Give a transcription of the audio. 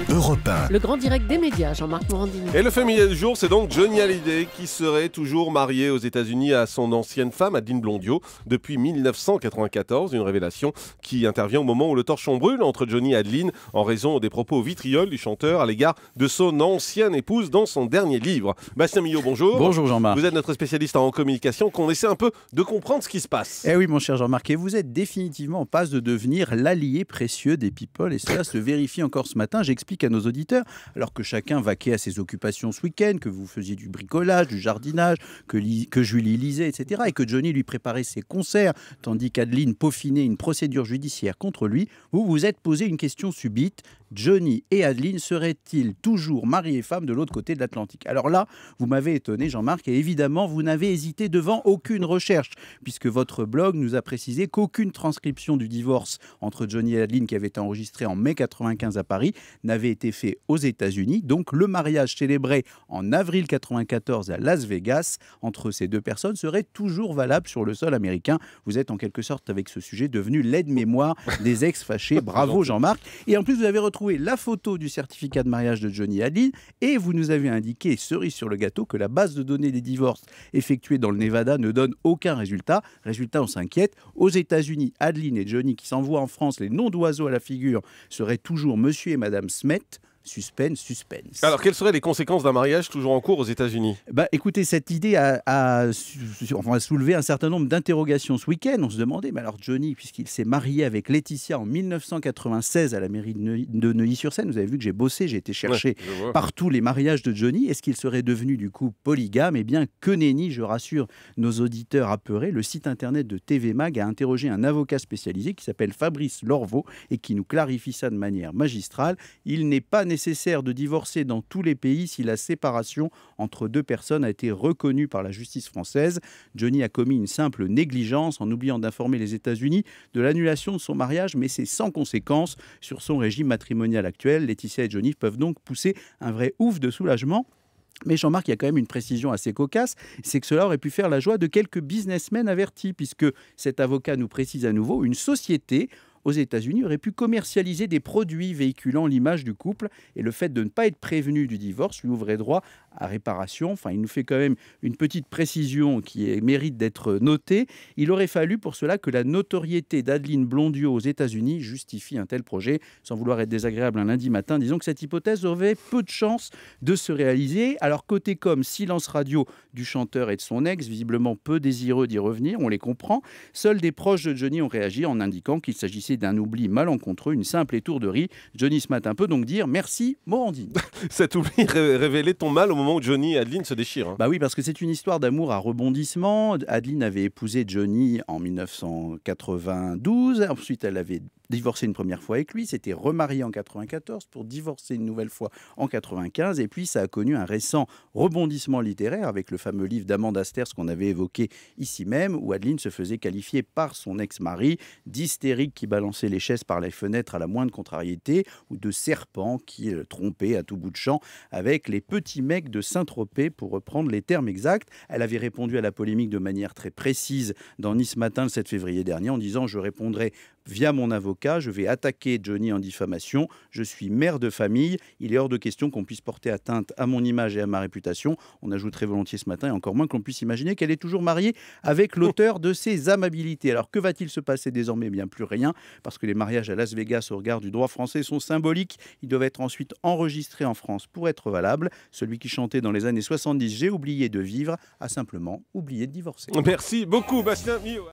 Europe 1. Le grand direct des médias, Jean-Marc Morandini. Et le familier du jour, c'est donc Johnny Hallyday qui serait toujours marié aux États-Unis à son ancienne femme, Adeline Blondiot, depuis 1994. Une révélation qui intervient au moment où le torchon brûle entre Johnny et Adeline en raison des propos vitrioles du chanteur à l'égard de son ancienne épouse dans son dernier livre. Bastien Millot, bonjour. Bonjour Jean-Marc. Vous êtes notre spécialiste en communication, qu'on essaie un peu de comprendre ce qui se passe. Eh oui mon cher Jean-Marc, et vous êtes définitivement en passe de devenir l'allié précieux des people, et cela se vérifie encore ce matin. J'explique à nos auditeurs, alors que chacun vaquait à ses occupations ce week-end, que vous faisiez du bricolage, du jardinage, que Julie lisait, etc., et que Johnny lui préparait ses concerts, tandis qu'Adeline peaufinait une procédure judiciaire contre lui, vous vous êtes posé une question subite. Johnny et Adeline seraient-ils toujours mari et femme de l'autre côté de l'Atlantique? Alors là, vous m'avez étonné Jean-Marc, et évidemment vous n'avez hésité devant aucune recherche, puisque votre blog nous a précisé qu'aucune transcription du divorce entre Johnny et Adeline, qui avait été enregistré en mai 95 à Paris, n'avait été fait aux États-Unis. Donc le mariage célébré en avril 94 à Las Vegas entre ces deux personnes serait toujours valable sur le sol américain. Vous êtes en quelque sorte avec ce sujet devenu l'aide-mémoire des ex-fâchés. Bravo Jean-Marc. Et en plus vous avez retrouvé la photo du certificat de mariage de Johnny et Adeline, et vous nous avez indiqué, cerise sur le gâteau, que la base de données des divorces effectués dans le Nevada ne donne aucun résultat. Résultat, on s'inquiète. Aux États-Unis, Adeline et Johnny, qui s'envoient en France les noms d'oiseaux à la figure, seraient toujours monsieur et madame Smet. Suspense. Alors, quelles seraient les conséquences d'un mariage toujours en cours aux États-Unis? Écoutez, cette idée a soulevé un certain nombre d'interrogations ce week-end. On se demandait, mais alors Johnny, puisqu'il s'est marié avec Laetitia en 1996 à la mairie de Neuilly-sur-Seine, vous avez vu que j'ai bossé, j'ai été chercher partout les mariages de Johnny. Est-ce qu'il serait devenu du coup polygame? Eh bien, que nenni, je rassure nos auditeurs apeurés. Le site internet de TV Mag a interrogé un avocat spécialisé qui s'appelle Fabrice Lorveau et qui nous clarifie ça de manière magistrale. Il n'est pas nécessaire de divorcer dans tous les pays si la séparation entre deux personnes a été reconnue par la justice française. Johnny a commis une simple négligence en oubliant d'informer les États-Unis de l'annulation de son mariage, mais c'est sans conséquence sur son régime matrimonial actuel. Laetitia et Johnny peuvent donc pousser un vrai ouf de soulagement. Mais Jean-Marc, il y a quand même une précision assez cocasse, c'est que cela aurait pu faire la joie de quelques businessmen avertis, puisque cet avocat nous précise à nouveau, une société aux États-Unis aurait pu commercialiser des produits véhiculant l'image du couple, et le fait de ne pas être prévenu du divorce lui ouvrait droit à réparation. Enfin, il nous fait quand même une petite précision qui mérite d'être notée. Il aurait fallu pour cela que la notoriété d'Adeline Blondiot aux États-Unis justifie un tel projet. Sans vouloir être désagréable un lundi matin, disons que cette hypothèse aurait peu de chances de se réaliser. Alors côté com, silence radio du chanteur et de son ex, visiblement peu désireux d'y revenir, on les comprend. Seuls des proches de Johnny ont réagi en indiquant qu'il s'agissait d'un oubli malencontreux, une simple étourderie. Johnny ce matin peut donc dire merci Morandini. Cet oubli révélait ton mal au moment où Johnny et Adeline se déchirent. Bah oui, parce que c'est une histoire d'amour à rebondissement. Adeline avait épousé Johnny en 1992. Ensuite, elle avait divorcé une première fois avec lui, s'était remariée en 94 pour divorcer une nouvelle fois en 95, et puis ça a connu un récent rebondissement littéraire avec le fameux livre d'Amanda Sters qu'on avait évoqué ici même, où Adeline se faisait qualifier par son ex-mari d'hystérique qui balançait les chaises par les fenêtres à la moindre contrariété, ou de serpent qui trompait à tout bout de champ avec les petits mecs de Saint-Tropez, pour reprendre les termes exacts. Elle avait répondu à la polémique de manière très précise dans Nice Matin le 7 février dernier en disant « Je répondrai via mon avocat, je vais attaquer Johnny en diffamation, je suis mère de famille, il est hors de question qu'on puisse porter atteinte à mon image et à ma réputation ». On ajouterait volontiers ce matin, et encore moins qu'on puisse imaginer qu'elle est toujours mariée avec l'auteur de ses amabilités. Alors que va-t-il se passer désormais? Bien plus rien, parce que les mariages à Las Vegas au regard du droit français sont symboliques. Ils doivent être ensuite enregistrés en France pour être valables. Celui qui chantait dans les années 70 « J'ai oublié de vivre » a simplement oublié de divorcer. Merci beaucoup Bastien Millot.